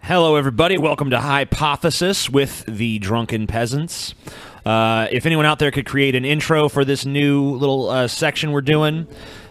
Hello, everybody. Welcome to Hypothesis with the Drunken Peasants. If anyone out there could create an intro for this new little section we're doing,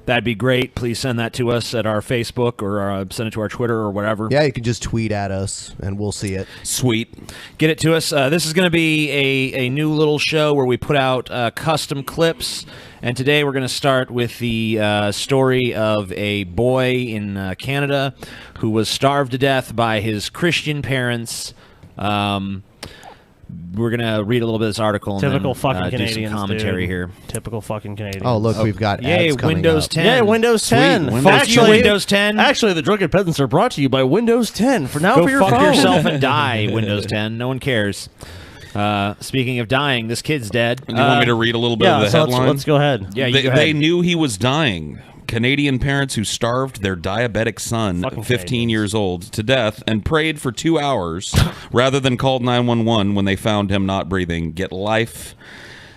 that'd be great. Please send that to us at our Facebook or send it to our Twitter or whatever. Yeah, you can just tweet at us and we'll see it. Sweet. Get it to us. This is going to be a new little show where we put out custom clips. And today we're going to start with the story of a boy in Canada who was starved to death by his Christian parents. We're going to read a little bit of this article and Typical then, fucking do Canadians, some commentary dude. here. Typical fucking Canadians. Oh, look, we've got Yay, ads coming Windows up. 10. Yeah, Windows 10. Windows actually, Windows 10. Actually, the Drunken Peasants are brought to you by Windows 10. For now, Go for your fuck phone. yourself and die, Windows 10. No one cares. Speaking of dying, this kid's dead. Do you want me to read a little bit of the headline? Let's go ahead. Yeah, you they, go ahead. they knew he was dying. Canadian parents who starved their diabetic son, Fucking 15 Canadians. years old, to death and prayed for 2 hours rather than called 911 when they found him not breathing, get life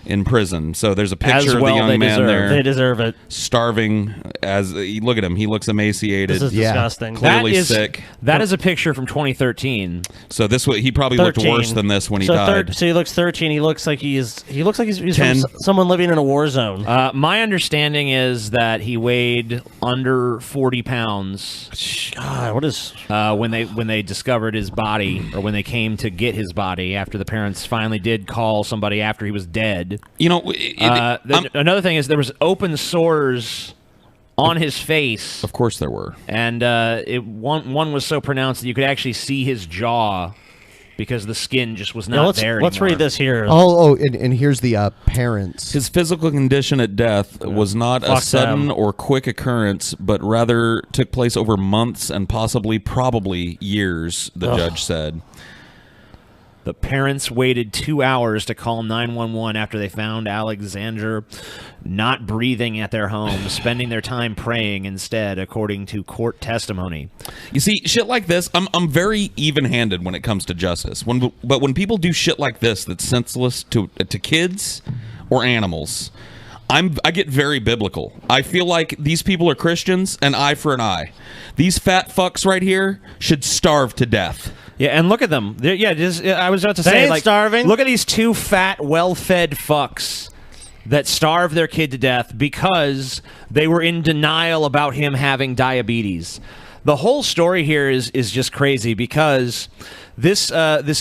in prison. So there's a picture of the young man there. They deserve it. Starving. Look at him. He looks emaciated. This is Yeah. disgusting. Clearly sick. That is a picture from 2013. So he probably 13. looked worse than this when he so died. So he looks 13. He looks like he's 10. from someone living in a war zone. My understanding is that he weighed under 40 pounds God, what is? when they discovered his body, or when they came to get his body after the parents finally did call somebody after he was dead. You know, Another thing is there was open sores on his face, of course there were. and one was so pronounced that you could actually see his jaw because the skin just was not there Let's anymore. read this here. And here's the parents. His physical condition at death was not a Fuck sudden them. or quick occurrence, but rather took place over months and probably years, the judge said. The parents waited 2 hours to call 911 after they found Alexander not breathing at their home, spending their time praying instead, according to court testimony. You see, shit like this, I'm very even-handed when it comes to justice. But when people do shit like this that's senseless to kids or animals, I get very biblical. I feel like these people are Christians, an eye for an eye. These fat fucks right here should starve to death. Yeah, and look at them. I was about to They say, ain't like, starving. look at these two fat, well-fed fucks that starved their kid to death because they were in denial about him having diabetes. The whole story here is just crazy because this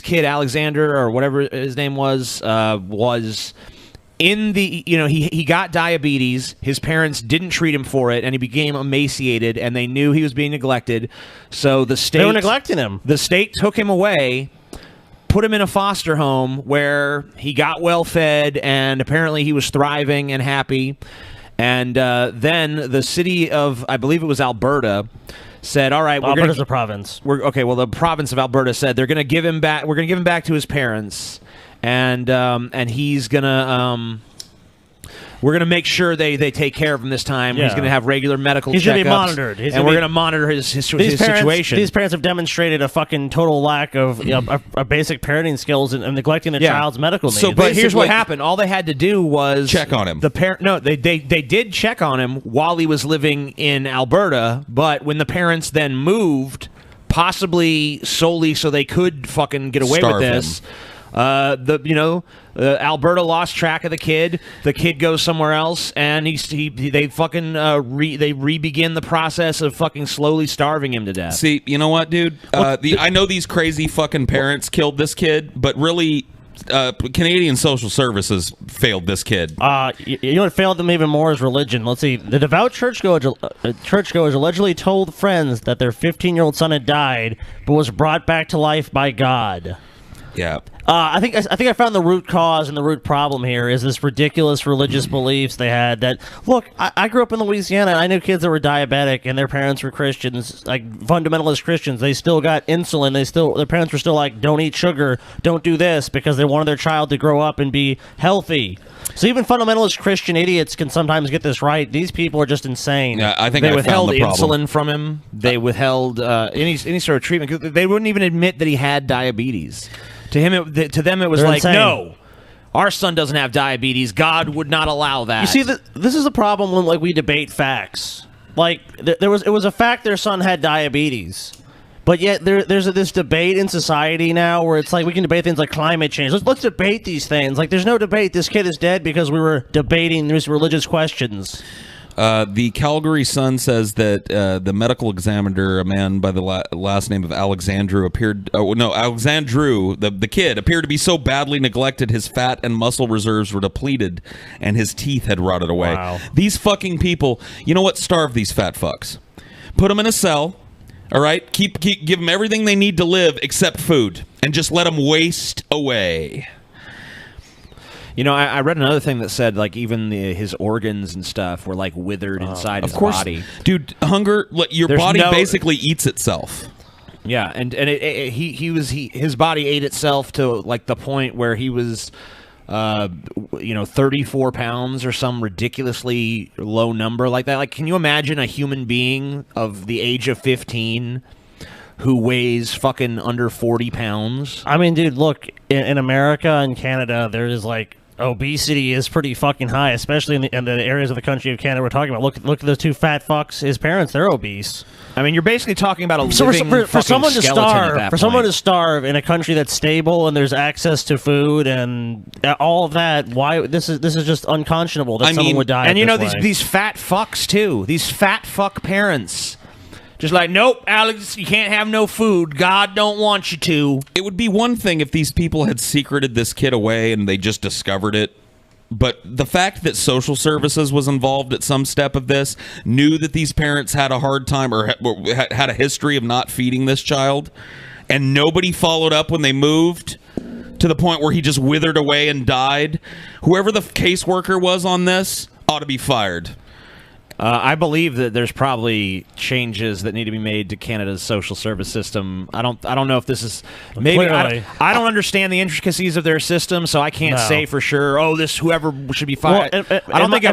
kid, Alexander, or whatever his name was in the, he got diabetes. His parents didn't treat him for it, and he became emaciated, and they knew he was being neglected. So the state... They were neglecting him. The state took him away, put him in a foster home where he got well fed, and apparently he was thriving and happy. And then the city of, I believe it was Alberta, said, all right, Alberta's a province. The province of Alberta said they're going to give him back. We're going to give him back to his parents. And he's gonna we're gonna make sure they take care of him this time. Yeah. He's gonna have regular medical He's checkups. gonna be monitored. And we're gonna monitor his situation. These parents have demonstrated a fucking total lack of a basic parenting skills and neglecting their child's medical needs. So, but here's what happened. All they had to do was check on him. They did check on him while he was living in Alberta, but when the parents then moved, possibly solely so they could fucking get away with this. Alberta lost track of the kid. The kid goes somewhere else, and they re-begin the process of fucking slowly starving him to death. See, you know what, dude? I know these crazy fucking parents killed this kid, but really, Canadian social services failed this kid. You know what failed them even more is religion. Let's see. The devout churchgoers allegedly told friends that their 15-year-old son had died, but was brought back to life by God. Yeah. I think I found the root cause and the root problem here is this ridiculous religious beliefs they had. That look, I grew up in Louisiana. And I knew kids that were diabetic and their parents were Christians, like fundamentalist Christians. They still got insulin. Their parents were still like, don't eat sugar, don't do this, because they wanted their child to grow up and be healthy. So even fundamentalist Christian idiots can sometimes get this right. These people are just insane. Yeah, I think they I withheld found the problem. insulin from him. They withheld any sort of treatment. They wouldn't even admit that he had diabetes. To them, it was They're like, insane. no, our son doesn't have diabetes. God would not allow that. You see, this is a problem when we debate facts. Like it was a fact their son had diabetes, But yet there's this debate in society now where it's like we can debate things like climate change. Let's debate these things. Like there's no debate. This kid is dead because we were debating these religious questions. The Calgary Sun says that the medical examiner, a man by the last name of Alexandru, the kid, appeared to be so badly neglected his fat and muscle reserves were depleted and his teeth had rotted away. Wow. These fucking people, you know what? Starve these fat fucks. Put them in a cell. All right? Give them everything they need to live except food and just let them waste away. You know, I read another thing that said, like, even his organs and stuff were, like, withered inside his body. Dude, hunger, your body basically eats itself. Yeah, and his body ate itself to, like, the point where he was, 34 pounds or some ridiculously low number like that. Like, can you imagine a human being of the age of 15 who weighs fucking under 40 pounds? I mean, dude, look, in America and Canada, there is, like, obesity is pretty fucking high, especially in the areas of the country of Canada we're talking about. Look at those two fat fucks. His parents, they're obese. I mean, you're basically talking about a living for someone to starve. Someone to starve in a country that's stable and there's access to food and all of that. Why this is just unconscionable that someone would die. And these fat fucks too. These fat fuck parents. Just like, nope, Alex, you can't have no food. God don't want you to. It would be one thing if these people had secreted this kid away and they just discovered it. But the fact that social services was involved at some step of this, knew that these parents had a hard time or had a history of not feeding this child, and nobody followed up when they moved to the point where he just withered away and died, whoever the caseworker was on this ought to be fired. I believe that there's probably changes that need to be made to Canada's social service system. I don't know if this is maybe I don't understand the intricacies of their system, so I can't say for sure. Oh, whoever should be fired. I don't think a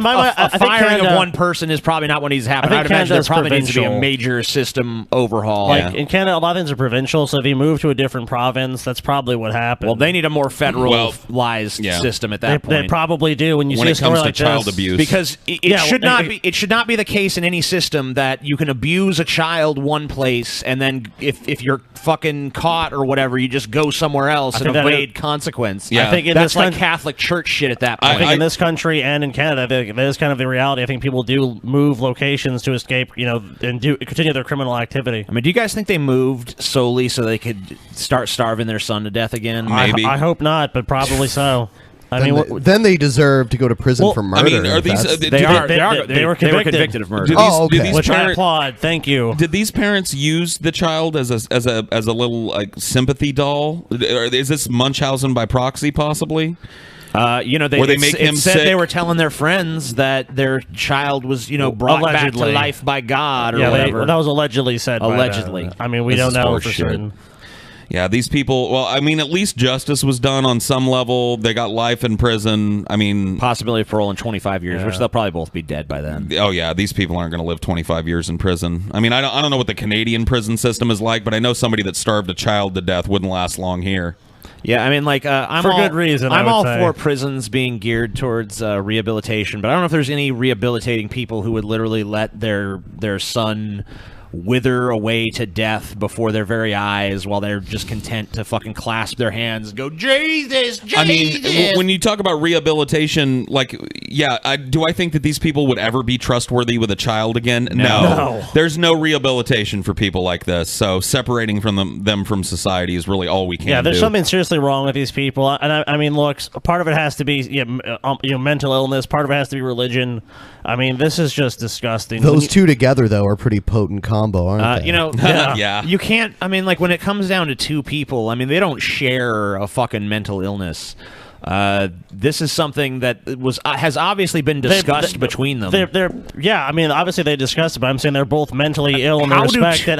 firing of one person is probably not what needs to happen. I'd imagine there probably needs to be a major system overhaul. Like in Canada, a lot of things are provincial, so if you move to a different province, that's probably what happened. Well, they need a more federalized system at that point. They probably do when you when see it comes to like child this. abuse, because it should not be the case in any system that you can abuse a child one place and then if you're fucking caught or whatever, you just go somewhere else and evade consequence. Yeah. I think that's like Catholic Church shit at that point. I think in this country and in Canada, that is kind of the reality. I think people do move locations to escape, and continue their criminal activity. I mean, do you guys think they moved solely so they could start starving their son to death again? Maybe. I hope not, but probably so. Then they deserve to go to prison for murder. I mean, are these? They were convicted of murder. Which I applaud. Thank you. Did these parents use the child as a little like sympathy doll? Is this Munchausen by proxy, possibly? They make him sick. They were telling their friends that their child was, brought back to life by God or whatever. That was allegedly said. Allegedly. I mean, we don't know for certain. Yeah, these people, well, I mean, at least justice was done on some level. They got life in prison. I mean... Possibility of parole in 25 years, which they'll probably both be dead by then. Oh, yeah, these people aren't going to live 25 years in prison. I mean, I don't know what the Canadian prison system is like, but I know somebody that starved a child to death wouldn't last long here. Yeah, I mean, like, good reason. I'm all for prisons being geared towards rehabilitation, but I don't know if there's any rehabilitating people who would literally let their son wither away to death before their very eyes while they're just content to fucking clasp their hands and go, Jesus, Jesus! I mean, when you talk about rehabilitation, like, do I think that these people would ever be trustworthy with a child again? No. There's no rehabilitation for people like this, so separating from them from society is really all we can do. Yeah, there's something seriously wrong with these people, and I mean, look, part of it has to be mental illness, part of it has to be religion. I mean, this is just disgusting. Those two together, though, are pretty potent combo, aren't they? Yeah. You can't, I mean, like, when it comes down to two people, I mean, they don't share a fucking mental illness. This is something that has obviously been discussed between them. I mean, obviously they discussed it, but I'm saying they're both mentally ill in the respect that...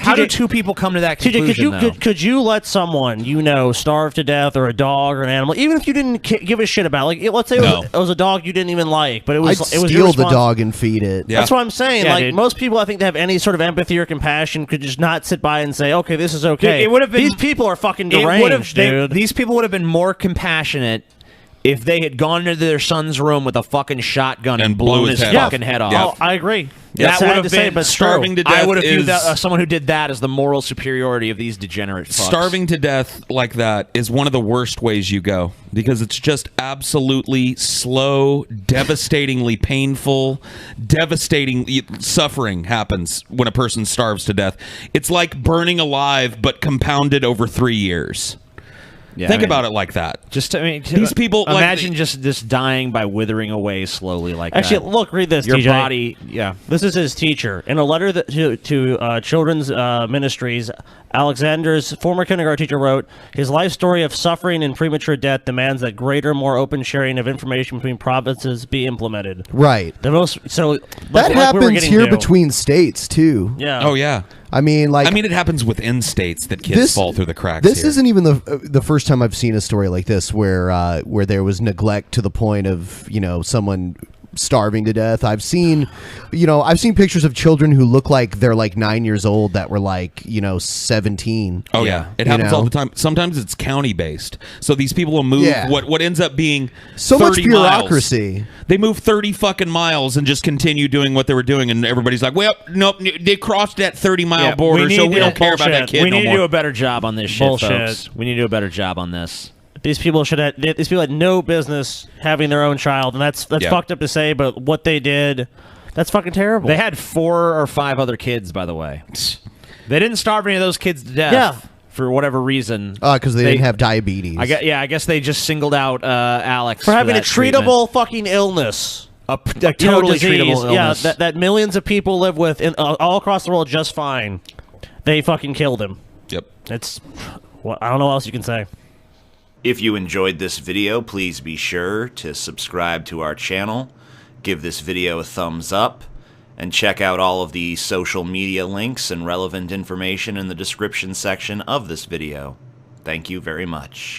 How do two people come to that conclusion, could you let someone, starve to death, or a dog or an animal, even if you didn't give a shit about it? Like, let's say it was a dog you didn't even like, but it was steal the dog and feed it. Yeah. That's what I'm saying. Most people, I think, that have any sort of empathy or compassion could just not sit by and say, okay, this is okay. It would have been, these people are fucking deranged, dude. These people would have been more compassionate if they had gone into their son's room with a fucking shotgun and blown his fucking head off. Oh, I agree. That would have been starving to death. I would have viewed that, someone who did that as the moral superiority of these degenerate fucks. Starving to death like that is one of the worst ways you go, because it's just absolutely slow, devastatingly painful, devastating suffering happens when a person starves to death. It's like burning alive, but compounded over 3 years. Yeah, Think about it like that. These people imagine just dying by withering away slowly like Actually, that. look, read this. Your TJ. body, yeah. This is his teacher in a letter to Children's Ministries. Alexander's former kindergarten teacher wrote, "His life story of suffering and premature death demands that greater, more open sharing of information between provinces be implemented." Right. That happens here between states too. Yeah. Oh yeah. I mean, it happens within states that kids fall through the cracks. This here. isn't even the first time I've seen a story like this where there was neglect to the point of someone starving to death. I've seen pictures of children who look like they're like 9 years old that were like 17. Oh yeah, it happens all the time. Sometimes it's county based, so these people will move what ends up being so 30 much bureaucracy. Miles. They move 30 fucking miles and just continue doing what they were doing, and everybody's like, "Well, nope, they crossed that 30-mile border, so we don't care about that kid." We need no to more. do a better job on this shit, folks. We need to do a better job on this. These people had no business having their own child, and that's fucked up to say, but what they did, that's fucking terrible. They had 4 or 5 other kids, by the way. They didn't starve any of those kids to death. Yeah. For whatever reason. Because they didn't have diabetes. I guess they just singled out Alex for having a treatable treatment. fucking illness. A totally treatable illness. Yeah, that millions of people live with all across the world just fine. They fucking killed him. Yep. I don't know what else you can say. If you enjoyed this video, please be sure to subscribe to our channel, give this video a thumbs up, and check out all of the social media links and relevant information in the description section of this video. Thank you very much.